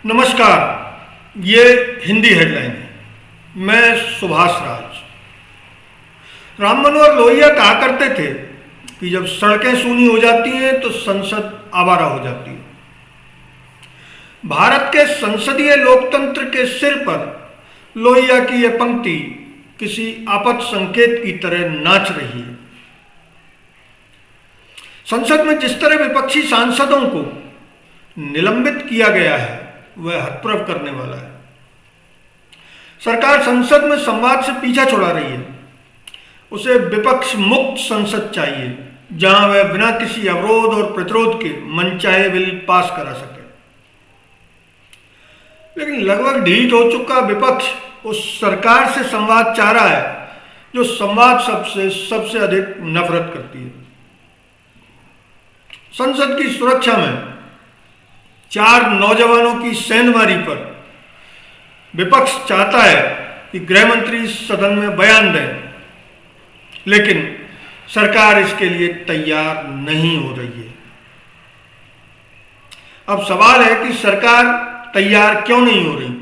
नमस्कार। ये हिंदी हेडलाइन है। मैं सुभाष राज। राम मनोहर लोहिया कहा करते थे कि जब सड़कें सूनी हो जाती हैं तो संसद आवारा हो जाती है। भारत के संसदीय लोकतंत्र के सिर पर लोहिया की यह पंक्ति किसी आपद संकेत की तरह नाच रही है। संसद में जिस तरह विपक्षी सांसदों को निलंबित किया गया है वह हतप्रभ करने वाला है। सरकार संसद में संवाद से पीछा छुड़ा रही है। उसे विपक्ष मुक्त संसद चाहिए जहां वह बिना किसी अवरोध और प्रतिरोध के मनचाहे बिल पास करा सके। लेकिन लगभग ढीठ हो चुका विपक्ष उस सरकार से संवाद चाह रहा है जो संवाद सबसे अधिक नफरत करती है। संसद की सुरक्षा में 4 नौजवानों की सेंधमारी पर विपक्ष चाहता है कि गृह मंत्री सदन में बयान दें, लेकिन सरकार इसके लिए तैयार नहीं हो रही है। अब सवाल है कि सरकार तैयार क्यों नहीं हो रही?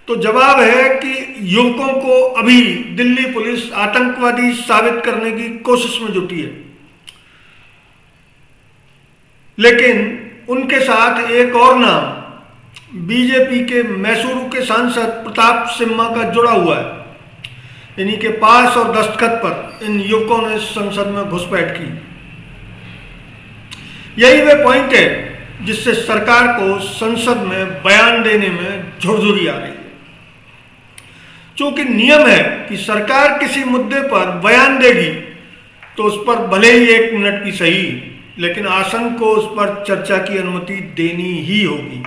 तो जवाब है कि युवकों को अभी दिल्ली पुलिस आतंकवादी साबित करने की कोशिश में जुटी है, लेकिन उनके साथ एक और नाम बीजेपी के मैसूरू के सांसद प्रताप सिम्हा का जुड़ा हुआ है। इन्हीं के पास और दस्तखत पर इन युवकों ने संसद में घुसपैठ की। यही वह पॉइंट है जिससे सरकार को संसद में बयान देने में झुरझुरी आ रही है। चूंकि नियम है कि सरकार किसी मुद्दे पर बयान देगी तो उस पर भले ही 1 मिनट की सही, लेकिन आसन को उस पर चर्चा की अनुमति देनी ही होगी।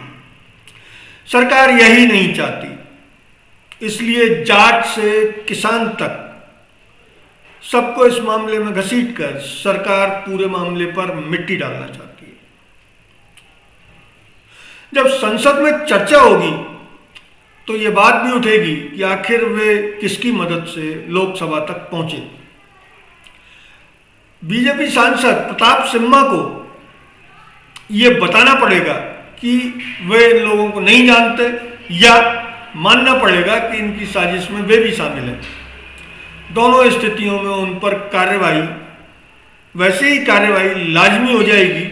सरकार यही नहीं चाहती, इसलिए जाट से किसान तक सबको इस मामले में घसीटकर सरकार पूरे मामले पर मिट्टी डालना चाहती है। जब संसद में चर्चा होगी तो ये बात भी उठेगी कि आखिर वे किसकी मदद से लोकसभा तक पहुंचे। बीजेपी सांसद प्रताप सिम्हा को यह बताना पड़ेगा कि वे इन लोगों को नहीं जानते, या मानना पड़ेगा कि इनकी साजिश में वे भी शामिल हैं। दोनों स्थितियों में उन पर कार्रवाई वैसे ही कार्रवाई लाजमी हो जाएगी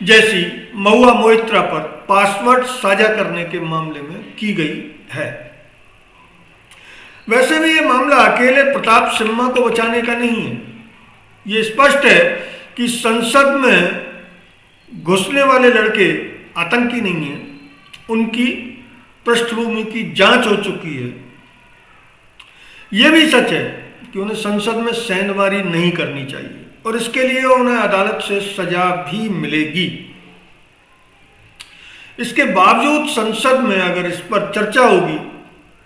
जैसी महुआ मोइत्रा पर पासवर्ड साझा करने के मामले में की गई है। वैसे भी ये मामला अकेले प्रताप सिम्हा को बचाने का नहीं है। ये स्पष्ट है कि संसद में घुसने वाले लड़के आतंकी नहीं हैं। उनकी पृष्ठभूमि की जांच हो चुकी है। यह भी सच है कि उन्हें संसद में सेंधमारी नहीं करनी चाहिए और इसके लिए उन्हें अदालत से सजा भी मिलेगी। इसके बावजूद संसद में अगर इस पर चर्चा होगी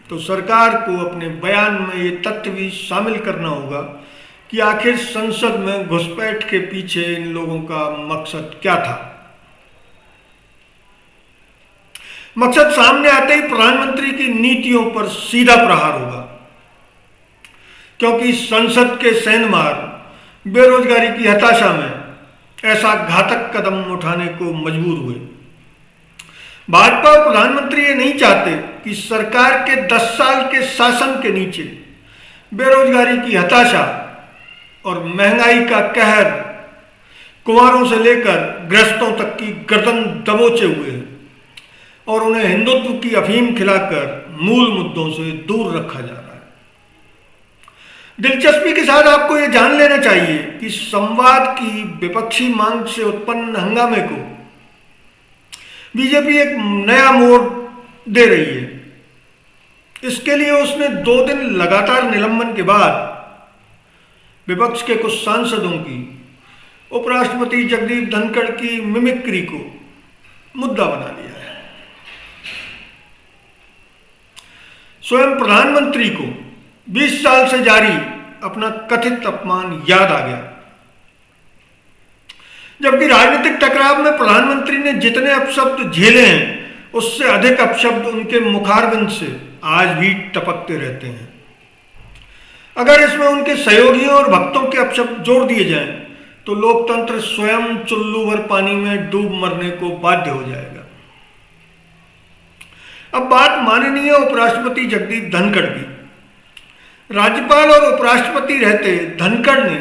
तो सरकार को अपने बयान में ये तथ्य भी शामिल करना होगा कि आखिर संसद में घुसपैठ के पीछे इन लोगों का मकसद क्या था। मकसद सामने आते ही प्रधानमंत्री की नीतियों पर सीधा प्रहार होगा, क्योंकि संसद के सेंधमार बेरोजगारी की हताशा में ऐसा घातक कदम उठाने को मजबूर हुए। भाजपा और प्रधानमंत्री ये नहीं चाहते कि सरकार के 10 साल के शासन के नीचे बेरोजगारी की हताशा और महंगाई का कहर कुंवारों से लेकर गृहस्थों तक की गर्दन दबोचे हुए है और उन्हें हिंदुत्व की अफीम खिलाकर मूल मुद्दों से दूर रखा जा रहा है। दिलचस्पी के साथ आपको यह जान लेना चाहिए कि संवाद की विपक्षी मांग से उत्पन्न हंगामे को बीजेपी एक नया मोड़ दे रही है। इसके लिए उसने 2 दिन लगातार निलंबन के बाद विपक्ष के कुछ सांसदों की उपराष्ट्रपति जगदीप धनखड़ की मिमिक्री को मुद्दा बना लिया है। स्वयं प्रधानमंत्री को 20 साल से जारी अपना कथित अपमान याद आ गया, जबकि राजनीतिक टकराव में प्रधानमंत्री ने जितने अपशब्द झेले हैं उससे अधिक अपशब्द उनके मुखारबिंद से आज भी टपकते रहते हैं। अगर इसमें उनके सहयोगियों और भक्तों के अपशब्द जोड़ दिए जाएं तो लोकतंत्र स्वयं चुल्लू भर पानी में डूब मरने को बाध्य हो जाएगा। अब बात माननीय उपराष्ट्रपति जगदीप धनखड़ की। राज्यपाल और उपराष्ट्रपति रहते धनखड़ ने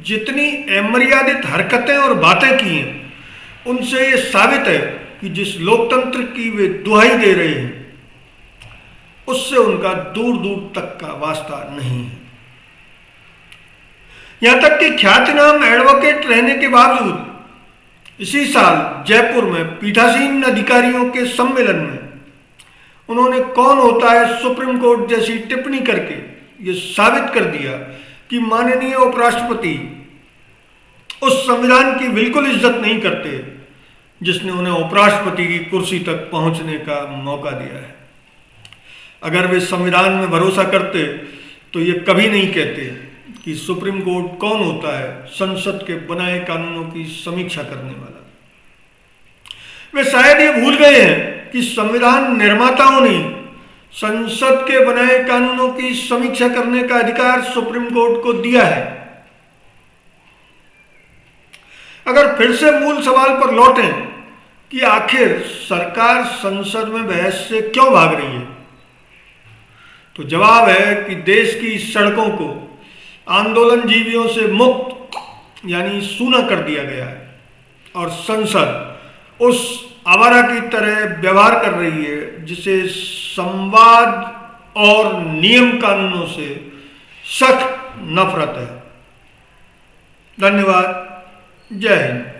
जितनी अमर्यादित हरकतें और बातें की हैं, उनसे ये साबित है कि जिस लोकतंत्र की वे दुहाई दे रहे हैं, उससे उनका दूर दूर तक का वास्ता नहीं है। यहां तक कि ख्यातनाम एडवोकेट रहने के बावजूद इसी साल जयपुर में पीठासीन अधिकारियों के सम्मेलन में उन्होंने कौन होता है सुप्रीम कोर्ट जैसी टिप्पणी करके ये साबित कर दिया कि माननीय उपराष्ट्रपति उस संविधान की बिल्कुल इज्जत नहीं करते जिसने उन्हें उपराष्ट्रपति की कुर्सी तक पहुंचने का मौका दिया है। अगर वे संविधान में भरोसा करते तो ये कभी नहीं कहते कि सुप्रीम कोर्ट कौन होता है संसद के बनाए कानूनों की समीक्षा करने वाला। वे शायद ये भूल गए हैं कि संविधान निर्माताओं ने संसद के बनाए कानूनों की समीक्षा करने का अधिकार सुप्रीम कोर्ट को दिया है। अगर फिर से मूल सवाल पर लौटें कि आखिर सरकार संसद में बहस से क्यों भाग रही है, तो जवाब है कि देश की सड़कों को आंदोलन जीवियों से मुक्त यानी सूना कर दिया गया है और संसद उस आवारा की तरह व्यवहार कर रही है जिसे संवाद और नियम कानूनों से सख्त नफरत है। धन्यवाद। जय हिंद।